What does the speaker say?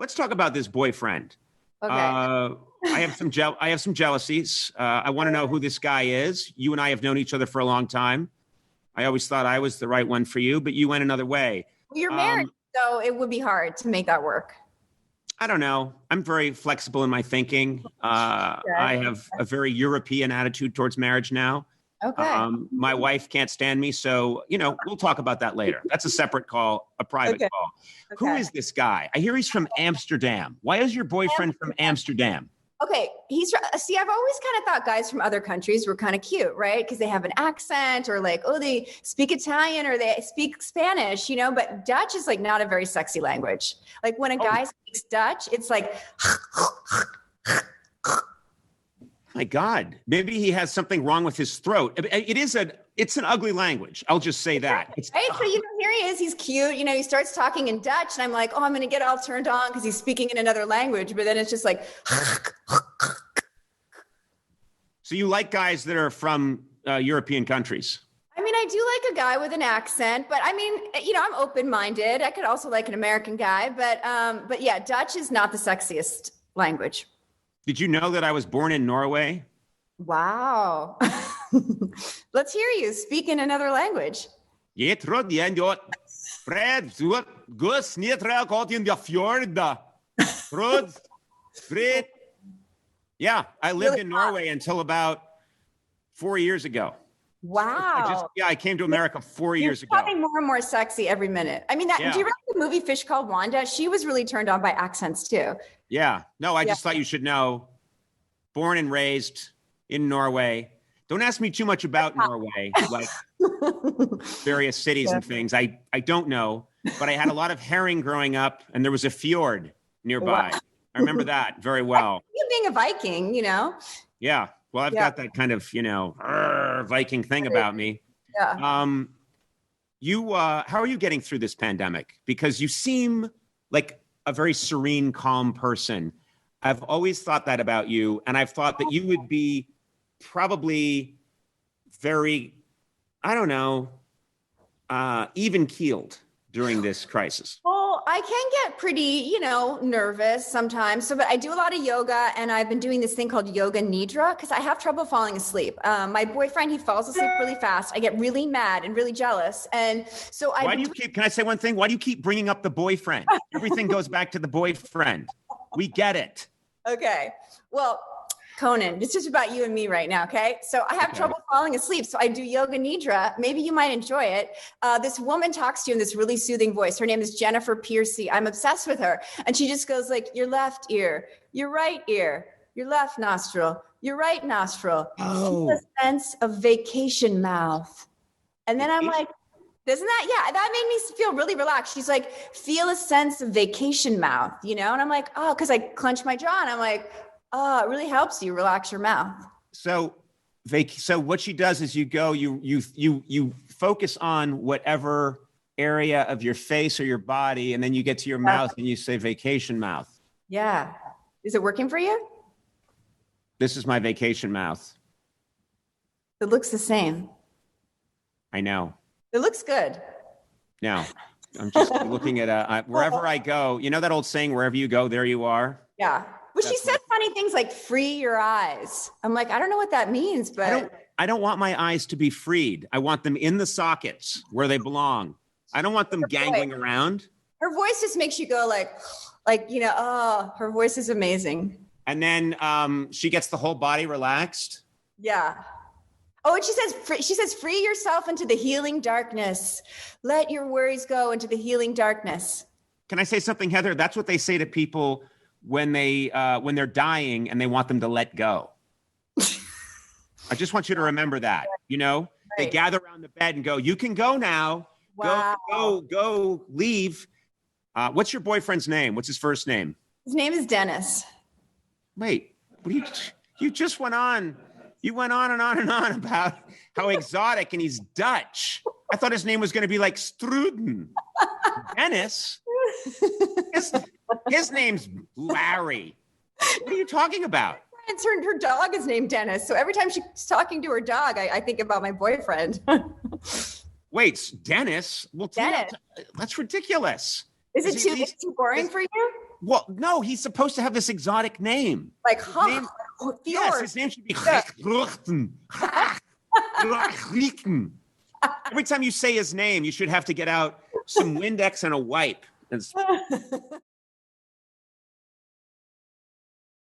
let's talk about this boyfriend. Okay. I have some jealousies. I want to know who this guy is. You and I have known each other for a long time. I always thought I was the right one for you, but you went another way. Well, you're married, so it would be hard to make that work. I don't know. I'm very flexible in my thinking. I have a very European attitude towards marriage now. Okay. My wife can't stand me, so, we'll talk about that later. That's a separate call, a private call. Okay. Who is this guy? I hear he's from Amsterdam. Why is your boyfriend from Amsterdam? Okay, I've always kind of thought guys from other countries were kind of cute, right? Because they have an accent, or like, they speak Italian, or they speak Spanish, but Dutch is like not a very sexy language. Like when a guy speaks Dutch, it's like, my God, maybe he has something wrong with his throat. It's an ugly language. I'll just say that. Right, so here he is. He's cute. He starts talking in Dutch, and I'm like, I'm going to get all turned on because he's speaking in another language. But then it's just like. So you like guys that are from European countries? I mean, I do like a guy with an accent, but I mean, I'm open-minded. I could also like an American guy, but yeah, Dutch is not the sexiest language. Did you know that I was born in Norway? Wow. Let's hear you speak in another language. Yeah, I lived in Norway until about 4 years ago. Wow. I came to America 4 years ago. You're becoming more and more sexy every minute. I mean, do you remember the movie Fish Called Wanda? She was really turned on by accents too. Yeah. No, I just thought you should know. Born and raised in Norway. Don't ask me too much about Norway, like various cities and things. I don't know, but I had a lot of herring growing up, and there was a fjord nearby. Wow. I remember that very well. You being a Viking, Yeah. Well, I've got that kind of, Viking thing about me. Yeah. How are you getting through this pandemic? Because you seem like a very serene, calm person. I've always thought that about you, and I've thought that you would be probably very, even-keeled during this crisis. Well, I can get pretty, nervous sometimes. But I do a lot of yoga, and I've been doing this thing called yoga Nidra because I have trouble falling asleep. My boyfriend, he falls asleep really fast. I get really mad and really jealous. And so can I say one thing? Why do you keep bringing up the boyfriend? Everything goes back to the boyfriend. We get it. Okay. Well, Conan, it's just about you and me right now, okay? So I have trouble falling asleep, so I do yoga Nidra. Maybe you might enjoy it. This woman talks to you in this really soothing voice. Her name is Jennifer Piercy. I'm obsessed with her. And she just goes like, your left ear, your right ear, your left nostril, your right nostril. Oh. Feel a sense of vacation mouth. And then I'm like, that made me feel really relaxed. She's like, feel a sense of vacation mouth, And I'm like, because I clench my jaw, and I'm like, it really helps you relax your mouth. So what she does is you focus on whatever area of your face or your body, and then you get to your mouth and you say vacation mouth. Yeah. Is it working for you? This is my vacation mouth. It looks the same. I know. It looks good. No, I'm just looking at wherever I go. You know that old saying, wherever you go, there you are? Yeah. But she said funny things like free your eyes. I'm like, I don't know what that means, but I don't want my eyes to be freed. I want them in the sockets where they belong. I don't want them gangling around. Her voice just makes you go like, her voice is amazing. And then she gets the whole body relaxed. Yeah. Oh, and she says, free yourself into the healing darkness. Let your worries go into the healing darkness. Can I say something, Heather? That's what they say to people when they're dying and they want them to let go. I just want you to remember that, Right. They gather around the bed and go, you can go now. Wow. Go, leave. What's your boyfriend's name? What's his first name? His name is Dennis. Wait, you just went on. You went on and on and on about how exotic, and he's Dutch. I thought his name was going to be like Struden. Dennis? His name's Larry. What are you talking about? Her dog is named Dennis. So every time she's talking to her dog, I think about my boyfriend. Wait, Dennis? Well, Dennis. That's ridiculous. Is it too boring for you? Well, no, he's supposed to have this exotic name. Like, yes, his name should be Every time you say his name, you should have to get out some Windex and a wipe.